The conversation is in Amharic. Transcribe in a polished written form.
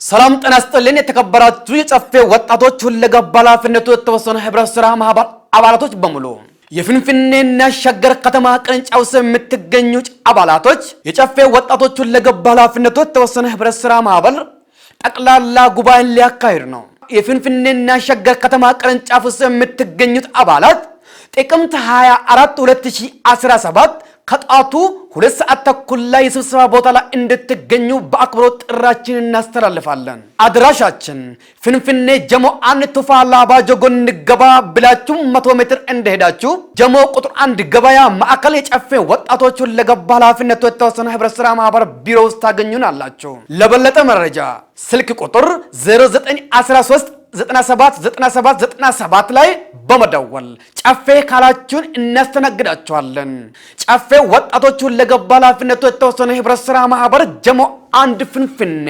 ሰላም ጤና ይስጥልኝ የተከበራችሁ የጨፌ ወጣቶች ሁለገብ ኃላፊነቱ የተወሰነ ህብረት ሥራ ማህበር አባላቶች በሙሉ የፍንፍኔና ሸገር ከተማ ቅርንጫፍ ስር የምትገኙ አባላቶች የጨፌ ወጣቶች ሁለገብ ኃላፊነቱ የተወሰነ ህብረት ሥራ ማህበር ጠቅላላ ጉባኤን ሊያካሂድ ነው። የፍንፍኔና ሸገር ከተማ ቅርንጫፍ ስር የምትገኙ አባላት ጥቅምት 24 2017 ከጧቱ 2 ሰዓት ተኩል ላይ የስብሰባ ቦታ ላይ እንድትገኙ በአክብሮት ጥራችንን እናስተላልፋለን። አድራሻችን ፍንፍኔ ጀሞ አንድ ቱፋ ላባጆ ጎን ገባ ብላችሁ 100 ሜትር እንደሄዳችሁ ጀሞ ቁጥር 1 ገበያ ማዕከል የጨፌ ወጣቶች ሁለገብ ኃላፊነቱ የተወሰነ ህብረት ሥራ ማህበር ቢሮ ውስጥ ታገኙናላችሁ። ለበለጠ መረጃ ስልክ ቁጥር 0913 97 ላይ በመደወል ጨፌ ካላችሁን እናስተናግዳችኋለን። ጨፌ ወጣቶች ሁለገብ ኃላፊነቱ የተወሰነ ህብረት ሥራ ማህበር ጀሞ አንድ ፍንፍኔ